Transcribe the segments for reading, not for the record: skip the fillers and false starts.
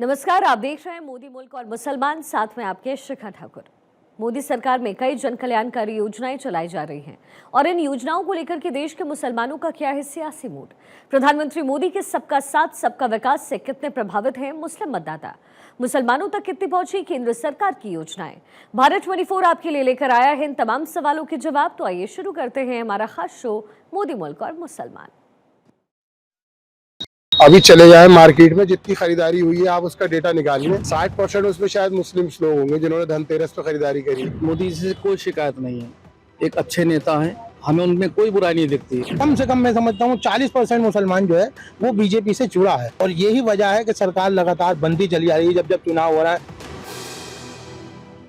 नमस्कार, आप देख रहे हैं मोदी मुल्क और मुसलमान, साथ में आपके शिखा ठाकुर। मोदी सरकार में कई जन कल्याणकारी योजनाएं चलाई जा रही हैं और इन योजनाओं को लेकर के देश के मुसलमानों का क्या है सियासी मूड। प्रधानमंत्री मोदी के सबका साथ सबका विकास से कितने प्रभावित हैं मुस्लिम मतदाता, मुसलमानों तक कितनी पहुंची केंद्र सरकार की योजनाएं। भारत 24 आपके लिए लेकर आया है इन तमाम सवालों के जवाब। तो आइए शुरू करते हैं हमारा खास शो मोदी मुल्क और मुसलमान। अभी चले जाए मार्केट में, जितनी खरीदारी हुई है आप उसका डेटा निकालिए। 60% उसमें शायद मुस्लिम लोग होंगे जिन्होंने धनतेरस पे खरीदारी करी। मोदी जी से कोई शिकायत नहीं है, एक अच्छे नेता हैं, हमें उनमें कोई बुराई नहीं दिखती। कम से कम मैं समझता हूँ 40% मुसलमान जो है वो बीजेपी से जुड़ा है और यही वजह है कि सरकार लगातार बंदी चली आ रही है जब चुनाव हो रहा है।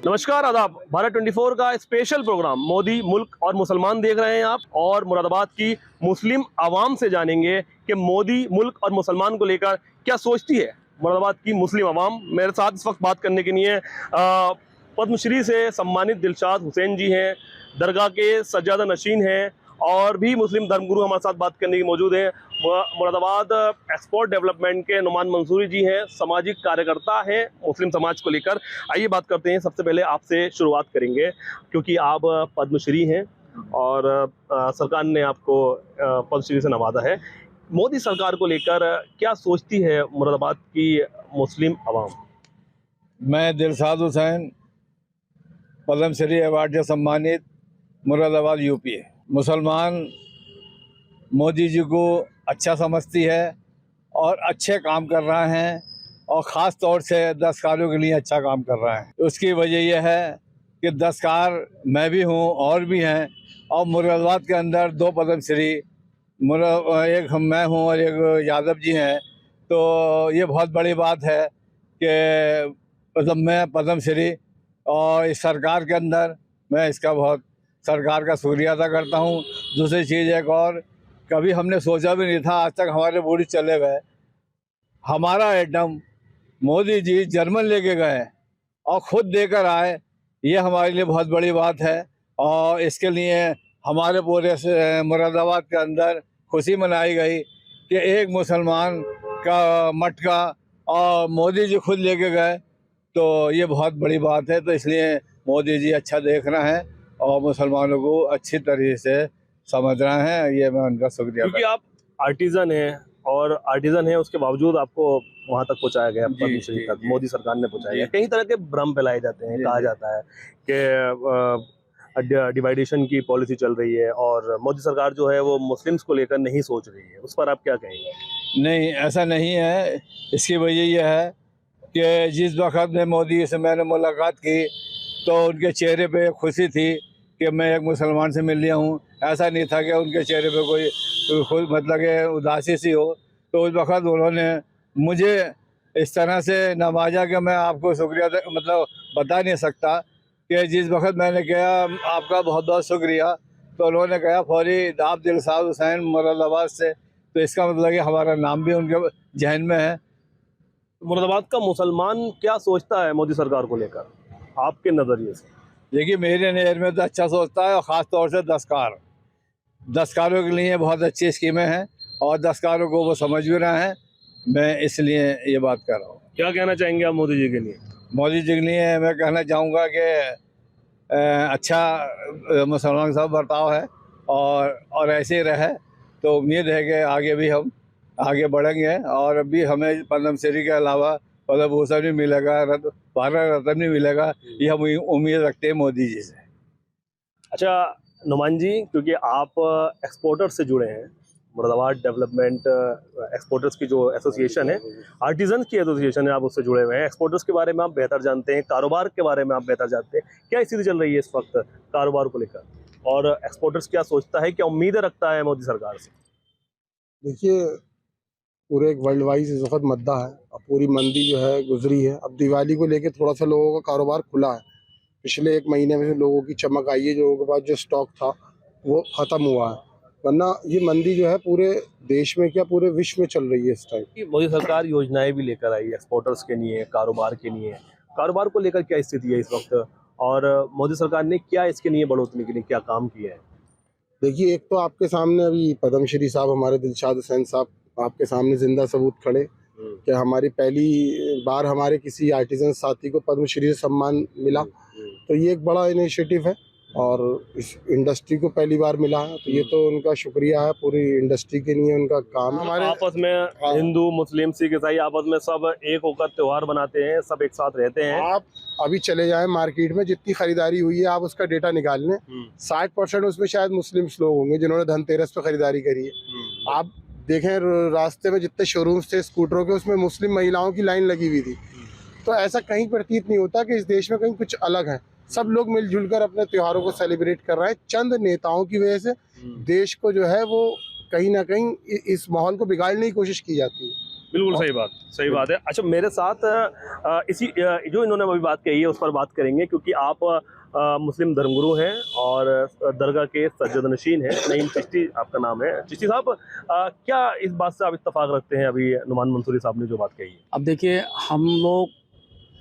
नमस्कार, आदाब। भारत 24 का स्पेशल प्रोग्राम मोदी मुल्क और मुसलमान देख रहे हैं आप, और मुरादाबाद की मुस्लिम आवाम से जानेंगे कि मोदी मुल्क और मुसलमान को लेकर क्या सोचती है मुरादाबाद की मुस्लिम आवाम। मेरे साथ इस वक्त बात करने के लिए पद्मश्री से सम्मानित दिलशाद हुसैन जी हैं, दरगाह के सज्जादा नशीन हैं, और भी मुस्लिम धर्मगुरु हमारे साथ बात करने की मौजूद हैं। मुरादाबाद एक्सपोर्ट डेवलपमेंट के नुमान मंसूरी जी हैं, सामाजिक कार्यकर्ता हैं मुस्लिम समाज को लेकर। आइए बात करते हैं। सबसे पहले आपसे शुरुआत करेंगे क्योंकि आप पद्मश्री हैं और सरकार ने आपको पद्मश्री से नवाजा है। मोदी सरकार को लेकर क्या सोचती है मुरादाबाद की मुस्लिम आवाम? मैं दिलशाद हुसैन, पद्मश्री अवार्ड से सम्मानित, मुरादाबाद यूपी है। मुसलमान मोदी जी को अच्छा समझती है और अच्छे काम कर रहे हैं, और ख़ास तौर से दस्तकारों के लिए अच्छा काम कर रहे हैं। उसकी वजह यह है कि दस्तकार मैं भी हूँ और भी हैं, और मुरादाबाद के अंदर 2 पद्मश्री, एक मैं हूँ और एक यादव जी हैं। तो ये बहुत बड़ी बात है कि मतलब मैं पद्मश्री, और इस सरकार के अंदर मैं इसका बहुत सरकार का शुक्रिया अदा करता हूँ। दूसरी चीज़ एक और, कभी हमने सोचा भी नहीं था, आज तक हमारे बूढ़ी चले गए, हमारा आइटम मोदी जी जर्मन लेके गए और ख़ुद देकर आए, ये हमारे लिए बहुत बड़ी बात है। और इसके लिए हमारे पूरे मुरादाबाद के अंदर खुशी मनाई गई कि एक मुसलमान का मटका और मोदी जी खुद लेके गए, तो ये बहुत बड़ी बात है। तो इसलिए मोदी जी अच्छा देख रहे हैं और मुसलमानों को अच्छी तरीके से समझ रहे हैं, ये मैं उनका शुक्रिया। क्योंकि आप आर्टिजन हैं, और आर्टिजन है उसके बावजूद आपको वहां तक पहुंचाया गया, पद्मश्री तक मोदी सरकार ने पहुंचाया गया। कई तरह के भ्रम फैलाए जाते हैं, कहा जाता है कि डिवाइडेशन की पॉलिसी चल रही है और मोदी सरकार जो है वो मुस्लिम्स को लेकर नहीं सोच रही है। उस पर आप क्या कहेंगे? नहीं, ऐसा नहीं है। इसकी वजह यह है कि जिस वक्त में मोदी से मैंने मुलाकात की तो उनके चेहरे पे खुशी थी कि मैं एक मुसलमान से मिल लिया हूँ। ऐसा नहीं था कि उनके चेहरे पे कोई खुद मतलब कि उदासी सी हो। तो उस वक्त उन्होंने मुझे इस तरह से नवाजा कि मैं आपको शुक्रिया मतलब बता नहीं सकता कि जिस वक्त मैंने कहा आपका बहुत बहुत शुक्रिया, तो उन्होंने कहा फौरी आप दिलशाद हुसैन मुरादाबाद से, तो इसका मतलब कि हमारा नाम भी उनके जहन में है। मुरादाबाद का मुसलमान क्या सोचता है मोदी सरकार को लेकर आपके नज़रिए से? देखिए, मेरे नज़र में तो अच्छा सोचता है, और ख़ास तौर से दस्तकारों के लिए बहुत अच्छी स्कीमें हैं और दस्तकारों को वो समझ भी रहे हैं। मैं इसलिए ये बात कर रहा हूँ। क्या कहना चाहेंगे आप मोदी जी के लिए? मोदी जी के लिए मैं कहना चाहूँगा कि अच्छा मुसलमान सब बर्ताव है और ऐसे ही रहे, तो उम्मीद है कि आगे भी हम आगे बढ़ेंगे, और अभी हमें पद्मश्री के अलावा पद्म भूषण भी मिलेगा, भारत रत्न भी मिलेगा, ये हम उम्मीद रखते हैं मोदी जी से। अच्छा नुमान जी, क्योंकि आप एक्सपोर्टर्स से जुड़े हैं, मुरादाबाद डेवलपमेंट एक्सपोर्टर्स की जो एसोसिएशन है, आर्टिजन की एसोसिएशन है, आप उससे जुड़े हुए हैं। एक्सपोर्टर्स के बारे में आप बेहतर जानते हैं, कारोबार के बारे में आप बेहतर जानते हैं। क्या स्थिति चल रही है इस वक्त कारोबार को लेकर, और एक्सपोर्टर्स क्या सोचता है, क्या उम्मीदें रखता है मोदी सरकार से? देखिए, पूरे एक वर्ल्ड वाइज इस वक्त मद्दा है, अब पूरी मंदी जो है गुजरी है। अब दिवाली को लेके थोड़ा सा लोगों का कारोबार खुला है। पिछले 1 महीने में लोगों की चमक आई है, लोगों के पास जो स्टॉक था वो ख़त्म हुआ है, वरना ये मंदी जो है पूरे देश में क्या पूरे विश्व में चल रही है इस टाइम। मोदी सरकार योजनाएं भी लेकर आई है एक्सपोर्टर्स के लिए, कारोबार के लिए। कारोबार को लेकर क्या स्थिति है इस वक्त, और मोदी सरकार ने क्या इसके लिए बढ़ोतरी के लिए क्या काम किया है? देखिए, एक तो आपके सामने अभी पद्मश्री साहब हमारे दिलशाद हुसैन साहब आपके सामने जिंदा सबूत खड़े कि हमारी पहली बार हमारे किसी आर्टिजन साथी को पद्मश्री से सम्मान मिला, तो ये एक बड़ा इनिशिएटिव है और इस इंडस्ट्री को पहली बार मिला है, तो ये तो उनका शुक्रिया है, पूरी इंडस्ट्री के लिए उनका काम है। हमारे आपस में हिंदू मुस्लिम सिख ईसाई आपस में सब एक होकर त्योहार बनाते हैं, सब एक साथ रहते हैं। आप अभी चले जाएं मार्केट में, जितनी खरीदारी हुई है आप उसका डेटा निकाल लें, 60% उसमें शायद मुस्लिम्स लोग होंगे जिन्होंने धनतेरस पे खरीदारी करी है। आप देखें रास्ते में जितने शोरूम्स थे स्कूटरों के, उसमें मुस्लिम महिलाओं की लाइन लगी हुई थी। तो ऐसा कहीं प्रतीत नहीं होता कि इस देश में कहीं कुछ अलग है। सब लोग मिलजुल कर अपने त्योहारों को सेलिब्रेट कर रहे हैं। चंद नेताओं की वजह से देश को जो है वो कहीं ना कहीं इस माहौल को बिगाड़ने की कोशिश की जाती है। बिल्कुल सही बात है। अच्छा, मेरे साथ इसी जो इन्होंने अभी बात कही है उस पर बात करेंगे, क्योंकि आप मुस्लिम धर्मगुरु हैं और दरगाह के सज्जदनशीन हैं। नईम चिश्ती आपका नाम है। चिश्ती साहब, क्या इस बात से आप इत्तेफाक रखते हैं अभी नुमान मंसूरी साहब ने जो बात कही है? अब देखिए, हम लोग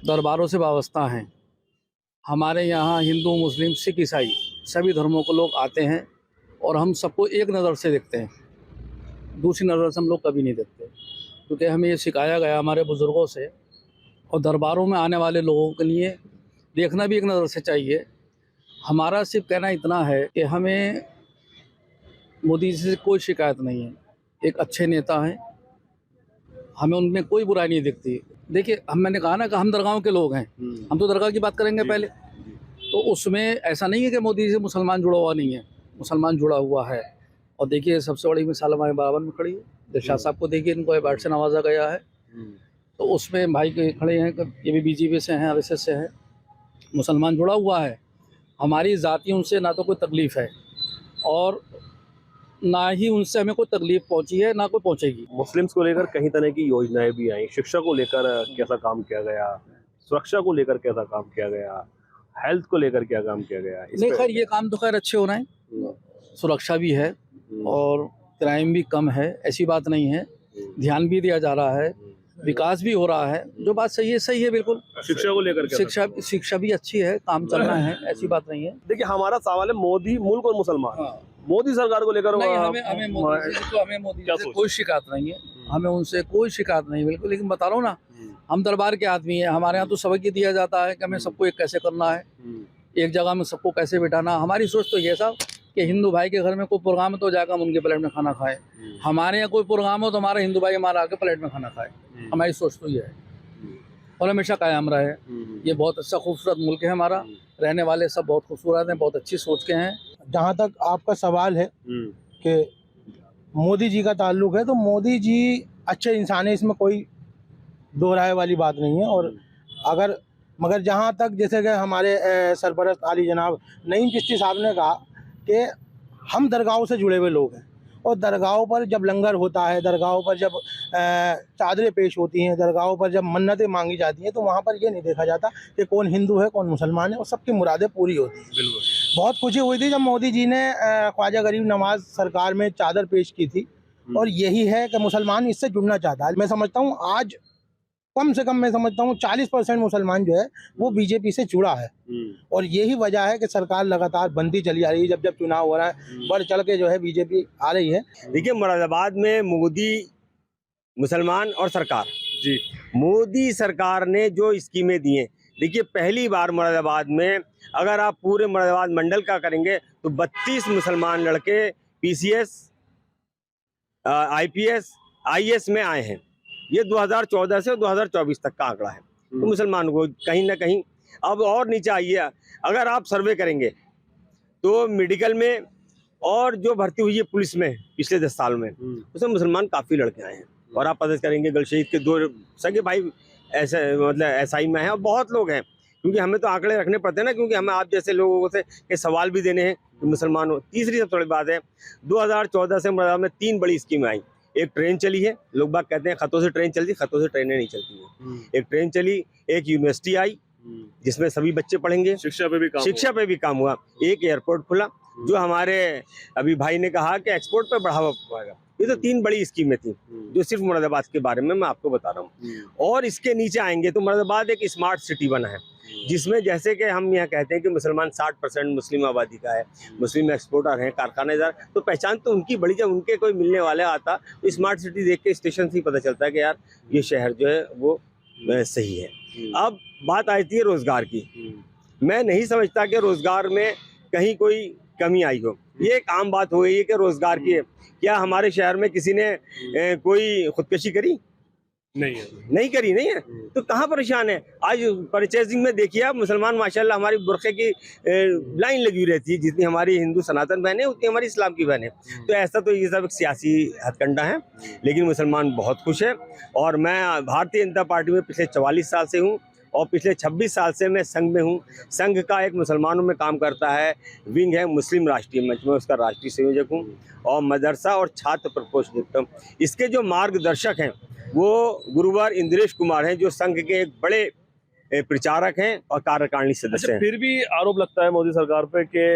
दरबारों से वाबस्ता हैं। हमारे यहाँ हिंदू मुस्लिम सिख ईसाई सभी धर्मों को लोग आते हैं और हम सबको एक नज़र से देखते हैं, दूसरी नज़र से हम लोग कभी नहीं देखते, क्योंकि हमें ये सिखाया गया हमारे बुज़ुर्गों से। और दरबारों में आने वाले लोगों के लिए देखना भी एक नज़र से चाहिए। हमारा सिर्फ कहना इतना है कि हमें मोदी जी से कोई शिकायत नहीं है, एक अच्छे नेता हैं, हमें उनमें कोई बुराई नहीं दिखती। देखिए, मैंने कहा ना कि हम दरगाहों के लोग हैं, हम तो दरगाह की बात करेंगे पहले। तो उसमें ऐसा नहीं है कि मोदी जी से मुसलमान जुड़ा हुआ नहीं है, मुसलमान जुड़ा हुआ है। और देखिए, सबसे बड़ी मिसाल हमारे बराबर में खड़ी है, दिलशाद साहब को देखिए, इनको अवार्ड से नवाजा गया है। तो उसमें भाई के खड़े हैं, ये भी बीजेपी से हैं, आरएसएस से हैं, मुसलमान जुड़ा हुआ है। हमारी ज़ाती उनसे ना तो कोई तकलीफ़ है और ना ही उनसे हमें कोई तकलीफ पहुंची है, ना कोई पहुंचेगी। मुस्लिम्स को लेकर कई तरह की योजनाएं भी आई। शिक्षा को लेकर कैसा काम किया गया, सुरक्षा को लेकर कैसा काम किया गया, हेल्थ को लेकर क्या काम किया गया? नहीं, खैर ये काम तो खैर अच्छे हो रहे हैं, सुरक्षा भी है और क्राइम भी कम है, ऐसी बात नहीं है। ध्यान भी दिया जा रहा है, विकास भी हो रहा है, जो बात सही है बिल्कुल। शिक्षा को लेकर शिक्षा भी अच्छी है, काम चल रहा है, ऐसी बात नहीं है। देखिए, हमारा सवाल है मोदी मुल्क और मुसलमान। मोदी सरकार को लेकर नहीं, हमें मोदी जी से कोई शिकायत नहीं है, हमें उनसे कोई शिकायत नहीं बिल्कुल। लेकिन बता रहा हूँ ना, हम दरबार के आदमी हैं, हमारे यहाँ तो सबक ये दिया जाता है कि हमें सबको एक कैसे करना है, एक जगह में सबको कैसे बिठाना। हमारी सोच तो ये साहब कि हिंदू भाई के घर में कोई प्रोग्राम है तो जाकर हम उनके प्लेट में खाना खाएं, हमारे यहाँ कोई प्रोग्राम हो तो हमारा हिंदू भाई हमारा आके प्लेट में खाना खाए। हमारी सोच तो ये है और हमेशा कायम रहे। ये बहुत अच्छा खूबसूरत मुल्क है हमारा, रहने वाले सब बहुत खूबसूरत हैं, बहुत अच्छी सोच के हैं। जहाँ तक आपका सवाल है कि मोदी जी का ताल्लुक है, तो मोदी जी अच्छे इंसान है, इसमें कोई दो राय वाली बात नहीं है। और मगर जहाँ तक जैसे कि हमारे सरपरस्त आली जनाब नईम चिश्ती साहब ने कहा कि हम दरगाहों से जुड़े हुए लोग हैं और दरगाहों पर जब लंगर होता है, दरगाहों पर जब चादरें पेश होती हैं, दरगाहों पर जब मन्नतें मांगी जाती हैं, तो वहाँ पर ये नहीं देखा जाता कि कौन हिंदू है कौन मुसलमान है, और सबकी मुरादें पूरी होती हैं। बिल्कुल। बहुत खुशी हुई थी जब मोदी जी ने ख्वाजा गरीब नवाज सरकार में चादर पेश की थी, और यही है कि मुसलमान इससे जुड़ना चाहता है। मैं समझता हूँ आज कम से कम मैं समझता हूँ 40% मुसलमान जो है वो बीजेपी से जुड़ा है, और यही वजह है कि सरकार लगातार बनती चली आ रही है। जब चुनाव हो रहा है बढ़ चढ़ के जो है बीजेपी आ रही है। देखिए, मुरादाबाद में मोदी मुसलमान और सरकार जी, मोदी सरकार ने जो स्कीमें दी हैं, देखिए पहली बार मुरादाबाद में अगर आप पूरे मुरादाबाद मंडल का करेंगे तो 32 मुसलमान लड़के पीसीएस, आईपीएस, आईएएस में आए हैं। ये 2014 से 2024 तक का आंकड़ा है। तो मुसलमानों को कहीं ना कहीं अब और नीचे आइए, अगर आप सर्वे करेंगे तो मेडिकल में और जो भर्ती हुई है पुलिस में पिछले 10 साल में, उसमें मुसलमान काफ़ी लड़के आए हैं। और आप पता करेंगे गलशहीद के 2 सगे भाई ऐसे मतलब एसआई में हैं, और बहुत लोग हैं, क्योंकि हमें तो आंकड़े रखने पड़ते हैं ना, क्योंकि हमें आप जैसे लोगों से के सवाल भी देने हैं कि मुसलमान हो। तीसरी सबसे बड़ी बात है, 2014 से मुरादाबाद में 3 बड़ी स्कीमें आई। एक ट्रेन चली है, लोग बाग कहते हैं खतों से ट्रेन चलती, खतों से ट्रेनें नहीं चलती हैं। एक ट्रेन चली, एक यूनिवर्सिटी आई जिसमें सभी बच्चे पढ़ेंगे, शिक्षा पे भी काम हुआ। एक एयरपोर्ट खुला, जो हमारे अभी भाई ने कहा कि एक्सपोर्ट पे बढ़ावा पाएगा। ये तो 3 बड़ी स्कीमें थी जो सिर्फ मुरादाबाद के बारे में मैं आपको बता रहा हूँ। और इसके नीचे आएंगे तो मुरादाबाद एक स्मार्ट सिटी बना है। जिसमें जैसे कि हम यहाँ कहते हैं कि मुसलमान 60% मुस्लिम आबादी का है, मुस्लिम एक्सपोर्टर हैं, कारखानेदार, तो पहचान तो उनकी बड़ी। जब उनके कोई मिलने वाले आता तो स्मार्ट सिटी देख के स्टेशन से ही पता चलता है कि यार ये शहर जो है वो सही है। अब बात आती है रोजगार की। मैं नहीं समझता कि रोजगार में कहीं कोई कमी आई हो। ये एक आम बात हो गई है कि रोजगार की है। क्या हमारे शहर में किसी ने कोई खुदकशी करी? नहीं करी, नहीं है तो कहाँ परेशान है। आज परचेजिंग में देखिए आप, मुसलमान माशाल्लाह हमारी बुरखे की लाइन लगी हुई रहती है। जितनी हमारी हिंदू सनातन बहनें उतनी हमारी इस्लाम की बहनें। तो ऐसा तो ये सब एक सियासी हथकंडा है, लेकिन मुसलमान बहुत खुश है। और मैं भारतीय जनता पार्टी में पिछले 44 साल से हूँ और पिछले 26 साल से मैं संघ में हूँ। संघ का एक मुसलमानों में काम करता है विंग है मुस्लिम राष्ट्रीय मंच में, उसका राष्ट्रीय संयोजक हूँ और मदरसा और छात्र प्रकोष्ठ देखता हूँ। इसके जो मार्गदर्शक हैं वो गुरुवार इंद्रेश कुमार हैं, जो संघ के एक बड़े प्रचारक हैं और कार्यकारिणी सदस्य हैं। फिर भी आरोप लगता है मोदी सरकार पे कि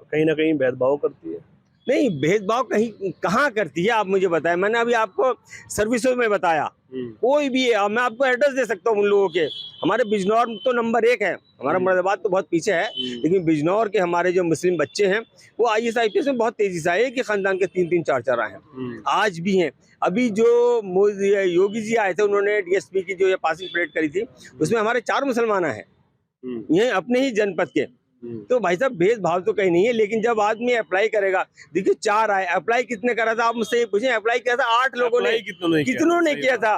कहीं ना कहीं भेदभाव करती है। नहीं, भेदभाव कहीं कहाँ करती है आप मुझे बताएं। मैंने अभी आपको सर्विसों में बताया, कोई भी है, मैं आपको एड्रेस दे सकता हूँ उन लोगों के। हमारे बिजनौर तो नंबर 1 है, हमारा मुरादाबाद तो बहुत पीछे है, लेकिन बिजनौर के हमारे जो मुस्लिम बच्चे हैं वो IAS IPS में बहुत तेजी से आए कि खानदान के 3-3 4-4 आए हैं, आज भी हैं। अभी जो योगी जी आए थे, उन्होंने DSP की जो ये पासिंग परेड करी थी, उसमें हमारे 4 मुसलमान हैं, ये अपने ही जनपद के। तो भाई साहब भेदभाव तो कहीं नहीं है, लेकिन जब आदमी अप्लाई करेगा, देखिए 4 आए, अप्लाई कितने करा था आप मुझसे ये पूछें। अप्लाई किया था 8 लोगों ने, कितनों ने किया था।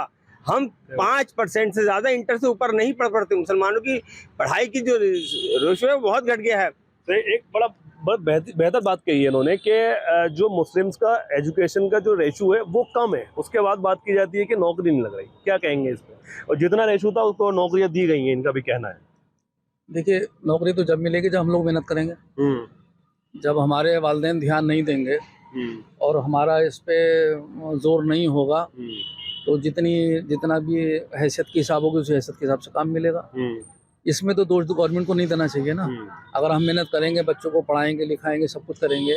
हम 5% से ज्यादा इंटर से ऊपर नहीं पढ़ पड़ते। मुसलमानों की पढ़ाई की जो रेशो है बहुत घट गया है। तो एक बड़ा बहुत बेहतर बात कही है इन्होंने कि जो मुस्लिम्स का एजुकेशन का जो रेशो है वो कम है, उसके बाद बात की जाती है कि नौकरी नहीं लग रही। क्या कहेंगे इस पर? और जितना रेशो था उसको नौकरियां दी गई हैं, इनका भी कहना है। देखिए, नौकरी तो जब मिलेगी जब हम लोग मेहनत करेंगे। जब हमारे वालिदैन ध्यान नहीं देंगे और हमारा इस पे जोर नहीं होगा तो जितना भी हैसियत के हिसाब होगी उस हैसियत के हिसाब से काम मिलेगा। इसमें तो दोष तो गवर्नमेंट को नहीं देना चाहिए ना। अगर हम मेहनत करेंगे, बच्चों को पढ़ाएंगे लिखाएंगे, सब कुछ करेंगे,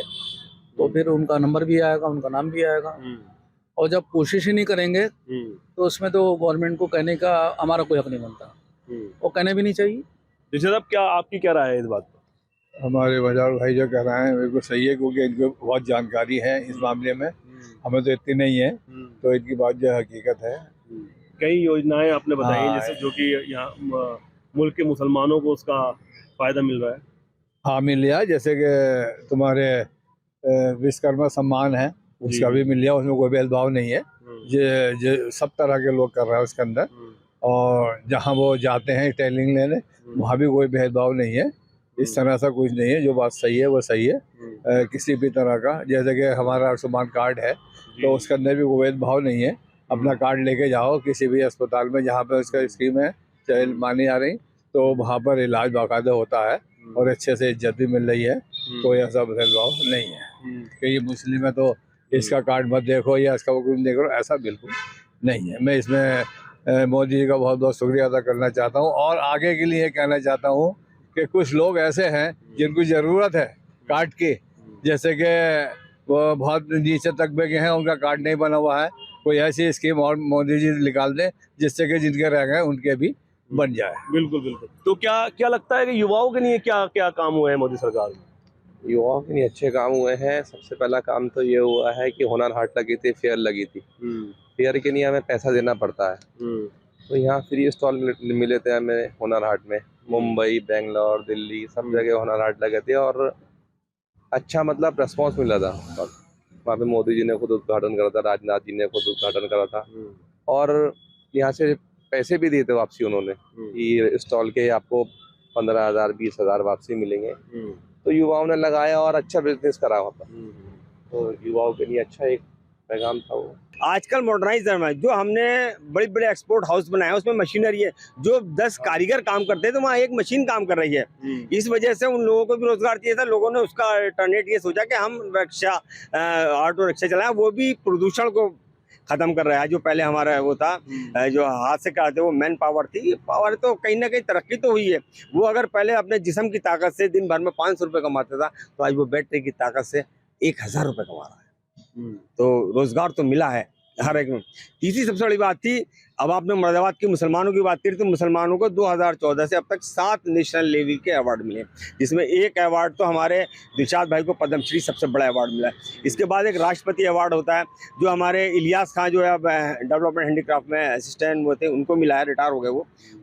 तो फिर उनका नंबर भी आएगा, उनका नाम भी आएगा। और जब कोशिश ही नहीं करेंगे तो उसमें तो गवर्नमेंट को कहने का हमारा कोई हक नहीं बनता, और कहने भी नहीं चाहिए। जिसे साहब क्या आपकी क्या राय है इस बात पर? हमारे बाजार भाई जो कह रहे हैं बिल्कुल सही है, क्योंकि इनको बहुत जानकारी है इस मामले में, हमें तो इतनी नहीं है, तो इनकी बात जो हकीकत है। कई योजनाएं आपने बताई हाँ। जैसे जो कि यहाँ मुल्क के मुसलमानों को उसका फायदा मिल रहा है। हाँ, मिल लिया। जैसे कि तुम्हारे विश्वकर्मा सम्मान है, उसका भी मिल लिया, उसमें कोई भेदभाव नहीं है। जो सब तरह के लोग कर रहे हैं उसके अंदर, और जहाँ वो जाते हैं ट्रेनिंग लेने वहाँ भी कोई भेदभाव नहीं है। इस तरह से कुछ नहीं है, जो बात सही है वो सही है। किसी भी तरह का, जैसे कि हमारा आयुष्मान कार्ड है तो उसके अंदर भी कोई भेदभाव नहीं है। अपना कार्ड लेके जाओ किसी भी अस्पताल में जहाँ पे उसका स्कीम है चाहे मानी जा रही, तो वहाँ पर इलाज बाकायदा होता है और अच्छे से इज्जत भी मिल रही है। कोई ऐसा भेदभाव नहीं है कि ये मुस्लिम है तो इसका कार्ड मत देखो या इसका हुक्म देखो, ऐसा बिल्कुल नहीं है। मैं इसमें मोदी जी का बहुत बहुत शुक्रिया अदा करना चाहता हूँ, और आगे के लिए कहना चाहता हूँ कि कुछ लोग ऐसे हैं जिनको ज़रूरत है कार्ड की, जैसे कि वो बहुत नीचे तबके के हैं, उनका कार्ड नहीं बना हुआ है, कोई ऐसी स्कीम और मोदी जी निकाल दें जिससे कि जिनके रह गए उनके भी बन जाए। बिल्कुल बिल्कुल। तो क्या लगता है कि युवाओं के लिए क्या क्या काम हुए हैं मोदी सरकार में? युवाओं के लिए अच्छे काम हुए हैं। सबसे पहला काम तो ये हुआ है कि हुनर हाट लगी थी, फेयर लगी थी। फेयर के लिए हमें पैसा देना पड़ता है, तो यहाँ फ्री स्टॉल मिले थे हमें हुनर हाट में। मुंबई, बेंगलोर, दिल्ली सब जगह हुनर हाट लगे थे और अच्छा मतलब रेस्पॉन्स मिला था। वहाँ पे मोदी जी ने खुद उद्घाटन करा था, राजनाथ जी ने खुद उद्घाटन करा था, और यहाँ से पैसे भी दिए थे वापसी उन्होंने कि स्टॉल के आपको 15,000 20,000 वापसी मिलेंगे। तो युवाओं ने लगाया और अच्छा बिजनेस करा वहाँ पर, तो युवाओं के लिए अच्छा एक पैगाम था वो। आजकल मॉडर्नाइज है, जो हमने बड़े बड़े एक्सपोर्ट हाउस बनाए हैं उसमें मशीनरी है। जो 10 कारीगर काम करते हैं तो वहाँ एक मशीन काम कर रही है। इस वजह से उन लोगों को भी रोजगार चाहिए था। लोगों ने उसका अल्टरनेट ये सोचा कि हम रिक्शा, ऑटो रिक्शा चलाएं, वो भी प्रदूषण को खत्म कर रहा है। जो पहले हमारा वो था जो हाथ से करते वो मैन पावर थी, पावर तो कहीं ना कहीं तरक्की तो हुई है। वो अगर पहले अपने जिस्म की ताकत से दिन भर में 500 रुपये कमाता था, तो आज वो बैटरी की ताकत से 1,000 रुपये कमा रहा है। तो रोजगार तो मिला है हर एक में। तीसरी सबसे बड़ी बात थी, अब आपने मुरादाबाद के मुसलमानों की बात करी तो मुसलमानों को 2014 से अब तक 7 नेशनल लेवल के अवार्ड मिले, जिसमें एक अवार्ड तो हमारे दिलशाद भाई को पद्मश्री सबसे बड़ा अवार्ड मिला है। इसके बाद एक राष्ट्रपति अवार्ड होता है जो हमारे इलियास खां जो है अब डेवलपमेंट हैंडीक्राफ्ट में असिस्टेंट वो थे, उनको मिला है, रिटायर हो गए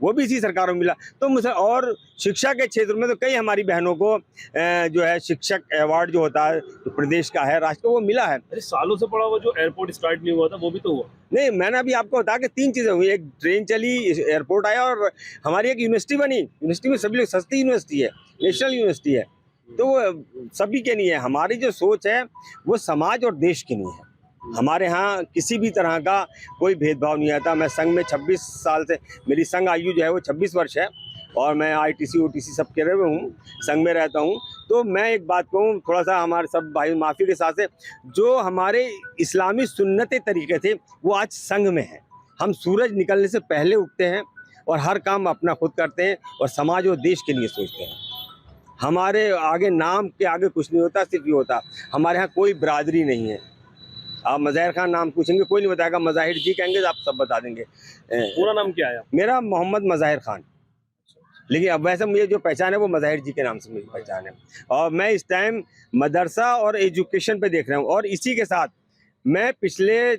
वो भी इसी सरकार में मिला। तो और शिक्षा के क्षेत्र में तो कई हमारी बहनों को जो है शिक्षक अवार्ड जो होता है जो प्रदेश का है, राष्ट्र को, वो मिला है। अरे सालों से पड़ा हुआ जो एयरपोर्ट स्टार्ट नहीं हुआ था वो भी तो हुआ। नहीं, मैंने अभी आपको बताया कि 3 चीज़ें हुई, एक ट्रेन चली, एयरपोर्ट आया और हमारी एक यूनिवर्सिटी बनी। यूनिवर्सिटी में सभी लोग, सस्ती यूनिवर्सिटी है, नेशनल यूनिवर्सिटी है, तो वो सभी के नहीं है। हमारी जो सोच है वो समाज और देश की नहीं है। हमारे यहाँ किसी भी तरह का कोई भेदभाव नहीं आता। मैं संघ में 26 साल से, मेरी संघ आयु जो है वो 26 वर्ष है और मैं ITC OTC सब के रहे हूँ, संघ में रहता हूँ। तो मैं एक बात कहूँ, थोड़ा सा हमारे सब भाई माफ़ी के साथ से, जो हमारे इस्लामी सुन्नते तरीके थे वो आज संघ में है। हम सूरज निकलने से पहले उठते हैं और हर काम अपना खुद करते हैं और समाज और देश के लिए सोचते हैं। हमारे आगे नाम के आगे कुछ नहीं होता, सिर्फ ये होता। हमारे यहाँ कोई बिरादरी नहीं है। आप मज़ाहिर खान नाम पूछेंगे कोई नहीं बताएगा, मज़ाहिर जी कहेंगे तो आप सब बता देंगे। पूरा नाम क्या है? मेरा मोहम्मद मज़ाहिर खान, लेकिन अब वैसे मुझे जो पहचान है वो मज़ाहिर जी के नाम से मेरी पहचान है। और मैं इस टाइम मदरसा और एजुकेशन पे देख रहा हूँ और इसी के साथ मैं पिछले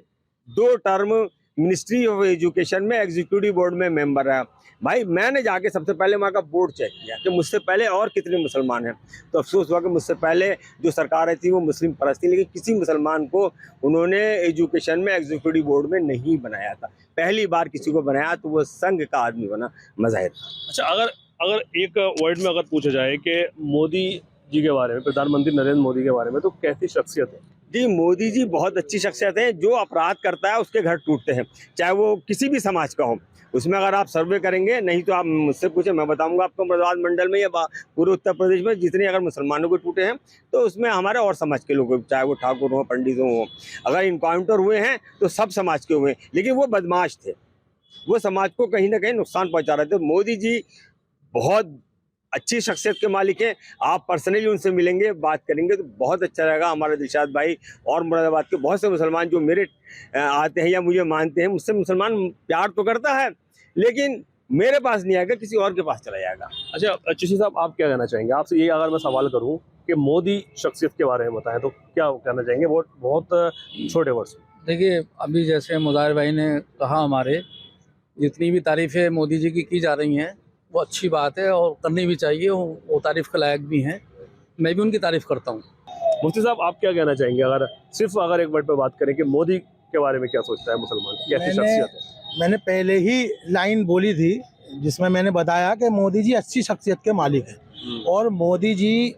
2 टर्म मिनिस्ट्री ऑफ एजुकेशन में एग्जीक्यूटिव बोर्ड में मेंबर रहा। भाई मैंने जाके सबसे पहले वहाँ का बोर्ड चेक किया कि मुझसे पहले और कितने मुसलमान हैं, तो अफसोस हुआ कि मुझसे पहले जो सरकारें थी वो मुस्लिम परस्त थी, लेकिन किसी मुसलमान को उन्होंने एजुकेशन में एग्जीक्यूटिव बोर्ड में नहीं बनाया था। पहली बार किसी को बनाया तो वो संघ का आदमी बना, मज़ाहिर। अच्छा, अगर एक वर्ड में अगर पूछा जाए कि मोदी जी के बारे में, प्रधानमंत्री नरेंद्र मोदी के बारे में, तो कैसी शख्सियत है? जी, मोदी जी बहुत अच्छी शख्सियत है। जो अपराध करता है उसके घर टूटते हैं, चाहे वो किसी भी समाज का हो। उसमें अगर आप सर्वे करेंगे, नहीं तो आप मुझसे पूछे, मैं बताऊंगा आपको मुरादाबाद मंडल में या पूरे उत्तर प्रदेश में जितने अगर मुसलमानों को टूटे हैं तो उसमें हमारे और समाज के लोग, चाहे वो ठाकुर हो, पंडित हो। अगर इनकाउंटर हुए हैं तो सब समाज के हुए हैं, लेकिन वो बदमाश थे, वो समाज को कहीं ना कहीं नुकसान पहुँचा रहे थे। मोदी जी बहुत अच्छी शख्सियत के मालिक हैं। आप पर्सनली उनसे मिलेंगे, बात करेंगे तो बहुत अच्छा रहेगा। हमारे दिलशाद भाई और मुरादाबाद के बहुत से मुसलमान जो मेरे आते हैं या मुझे मानते हैं, मुझसे मुसलमान प्यार तो करता है लेकिन मेरे पास नहीं आएगा, किसी और के पास चला जाएगा। अच्छा चिश्ती साहब, आप क्या कहना चाहेंगे? आपसे ये अगर मैं सवाल करूँ कि मोदी शख्सियत के बारे में बताएं तो क्या कहना चाहेंगे? बहुत छोटे वर्ड्स। देखिए, अभी जैसे मुज़ाहिर भाई ने कहा, हमारे जितनी भी तारीफ़ें मोदी जी की जा रही हैं वो अच्छी बात है और करनी भी चाहिए, वो तारीफ़ के लायक भी हैं। मैं भी उनकी तारीफ़ करता हूँ। मुफ्ती साहब, आप क्या कहना चाहेंगे? अगर एक वर्ड पे बात करें कि मोदी के बारे में क्या सोचता है मुसलमान, कैसी शख्सियत है? मैंने पहले ही लाइन बोली थी जिसमें मैंने बताया कि मोदी जी अच्छी शख्सियत के मालिक हैं और मोदी जी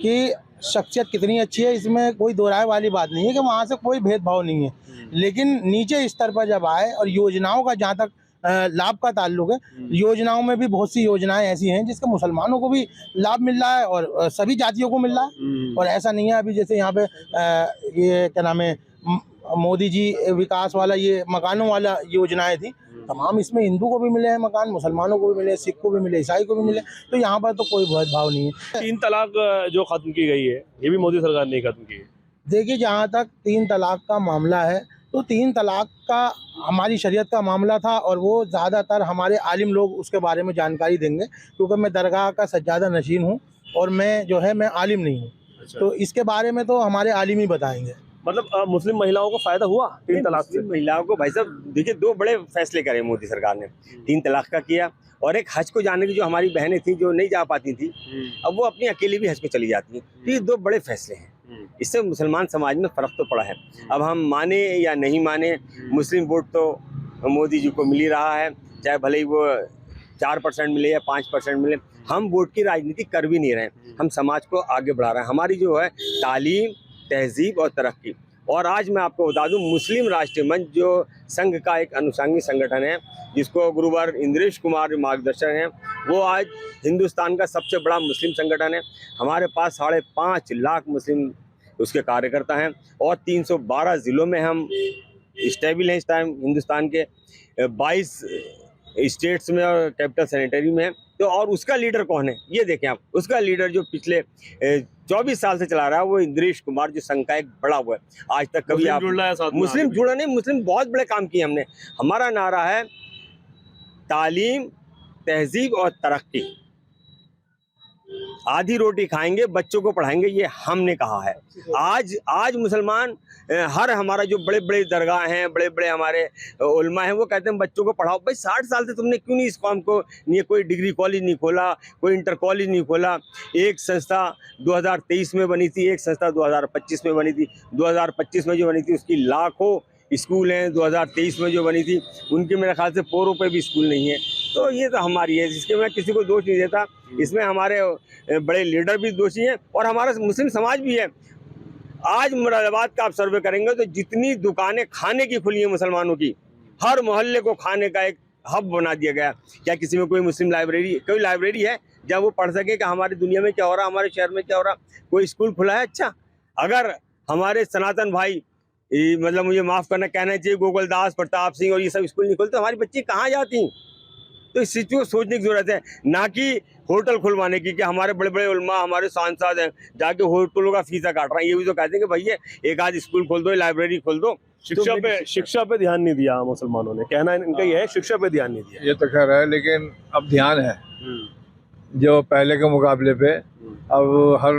की शख्सियत कितनी अच्छी है इसमें कोई दो राय वाली बात नहीं है कि वहाँ से कोई भेदभाव नहीं है। लेकिन नीचे स्तर पर जब आए और योजनाओं का जहाँ तक लाभ का ताल्लुक है, योजनाओं में भी बहुत सी योजनाएं ऐसी हैं जिसके मुसलमानों को भी लाभ मिल रहा है और सभी जातियों को मिल रहा है। और ऐसा नहीं है अभी जैसे यहाँ पे ये क्या नाम है, मोदी जी विकास वाला ये मकानों वाला योजनाएं थी, तमाम इसमें हिंदू को भी मिले हैं मकान, मुसलमानों को भी मिले, सिख को भी मिले, ईसाई को भी मिले। तो यहाँ पर तो कोई भेदभाव नहीं है। 3 तलाक जो खत्म की गई है ये भी मोदी सरकार ने खत्म की है। देखिए, जहाँ तक 3 तलाक का मामला है तो 3 तलाक का हमारी शरीयत का मामला था और वो ज़्यादातर हमारे आलिम लोग उसके बारे में जानकारी देंगे, क्योंकि मैं दरगाह का सज्जादा नशीन हूँ और मैं जो है मैं आलिम नहीं हूँ। अच्छा। तो इसके बारे में तो हमारे आलिम ही बताएंगे। मतलब मुस्लिम महिलाओं को फायदा हुआ 3 तलाक से? महिलाओं को भाई साहब देखिए 2 बड़े फैसले करे मोदी सरकार ने। 3 तलाक का किया और एक हज को जाने की, जो हमारी बहनें थी जो नहीं जा पाती थी, अब वो अपनी अकेली भी हज को चली जाती हैं। ये 2 बड़े फैसले हैं। इससे मुसलमान समाज में फ़र्क तो पड़ा है। अब हम माने या नहीं माने, मुस्लिम वोट तो मोदी जी को मिल ही रहा है, चाहे भले ही वो 4% मिले या 5% मिले। हम वोट की राजनीति कर भी नहीं रहे, हम समाज को आगे बढ़ा रहे हैं। हमारी जो है तालीम, तहजीब और तरक्की। और आज मैं आपको बता दूं, मुस्लिम राष्ट्रीय मंच जो संघ का एक अनुषंगी संगठन है, जिसको गुरुवर इंद्रेश कुमार मार्गदर्शक हैं, वो आज हिंदुस्तान का सबसे बड़ा मुस्लिम संगठन है। हमारे पास 5.5 लाख मुस्लिम उसके कार्यकर्ता हैं और 312 ज़िलों में हम स्टेबल हैं इस टाइम हिंदुस्तान के। 22 स्टेट्स में और कैपिटल सैनिटरी में हैं। तो और उसका लीडर कौन है ये देखें आप। उसका लीडर जो पिछले 24 साल से चला रहा है वो इंद्रेश कुमार, जो संघ का एक बड़ा हुआ है। आज तक कभी आप जुड़ रहा है साथ में मुस्लिम आगे भी। जुड़ा नहीं, मुस्लिम बहुत बड़े काम किए हमने। हमारा नारा है तालीम, तहजीब और तरक्की। आधी रोटी खाएंगे, बच्चों को पढ़ाएंगे, ये हमने कहा है। आज मुसलमान हर हमारा जो बड़े बड़े दरगाह हैं, बड़े बड़े हमारे उलमा हैं, वो कहते हैं बच्चों को पढ़ाओ। भाई 60 साल से तुमने क्यों नहीं इस काम को, नहीं कोई डिग्री कॉलेज नहीं खोला, कोई इंटर कॉलेज नहीं खोला। एक संस्था 2023 में बनी थी, एक संस्था 2025 में बनी थी। 2025 में जो बनी थी उसकी लाखों स्कूल हैं, 2023 में जो बनी थी उनके मेरे ख्याल से पोरों पे भी स्कूल नहीं है। तो ये तो हमारी है, जिसके मैं किसी को दोष नहीं देता। इसमें हमारे बड़े लीडर भी दोषी हैं और हमारा मुस्लिम समाज भी है। आज मुरादाबाद का आप सर्वे करेंगे तो जितनी दुकानें खाने की खुली हैं मुसलमानों की, हर मोहल्ले को खाने का एक हब बना दिया गया। क्या किसी में कोई मुस्लिम कोई लाइब्रेरी है जहाँ वो पढ़ सके कि हमारी दुनिया में क्या हो रहा है, हमारे शहर में क्या हो रहा है? कोई स्कूल खुला है? अच्छा, अगर हमारे सनातन भाई मतलब मुझे माफ़ करना कहना चाहिए गोकुलदास, प्रताप सिंह और ये सब स्कूल नहीं खोलते, हमारी बच्ची कहाँ जाती? तो इस चीज़ को सोचने की जरूरत है, ना कि होटल खुलवाने की। कि हमारे बड़े बड़े उलमा, हमारे सांसद हैं, जाके होटलों का फीसा काट रहे हैं। ये भी तो कहते हैं कि भैया एक आध स्कूल खोल दो, लाइब्रेरी खोल दो। शिक्षा पे ध्यान नहीं दिया मुसलमानों ने, कहना इनका ये है, शिक्षा पे ध्यान नहीं दिया। ये तो खैर है, लेकिन अब ध्यान है जो पहले के मुकाबले पे। अब हर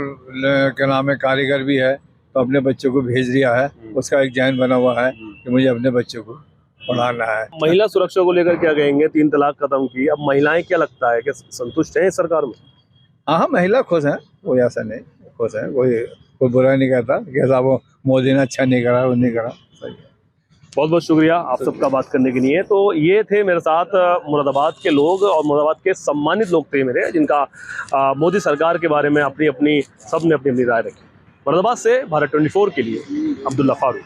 क्या नाम है, कारीगर भी है तो अपने बच्चों को भेज दिया है। उसका एक जहन बना हुआ है कि मुझे अपने बच्चों को पढ़ाना है। महिला सुरक्षा को लेकर क्या कहेंगे? 3 तलाक खत्म की, अब महिलाएं क्या लगता है कि संतुष्ट हैं इस सरकार में? हाँ, महिला खुश हैं, कोई ऐसा नहीं, खुश है। कोई बुरा नहीं कहता कि ऐसा वो मोदी ने अच्छा नहीं करा, वो नहीं करा, सही है। बहुत बहुत शुक्रिया आप सबका बात करने के लिए। तो ये थे मेरे साथ मुरादाबाद के लोग और मुरादाबाद के सम्मानित लोग थे मेरे, जिनका मोदी सरकार के बारे में सबने अपनी राय रखी। मुरादाबाद से भारत 24 के लिए अब्दुल्ला फारूक।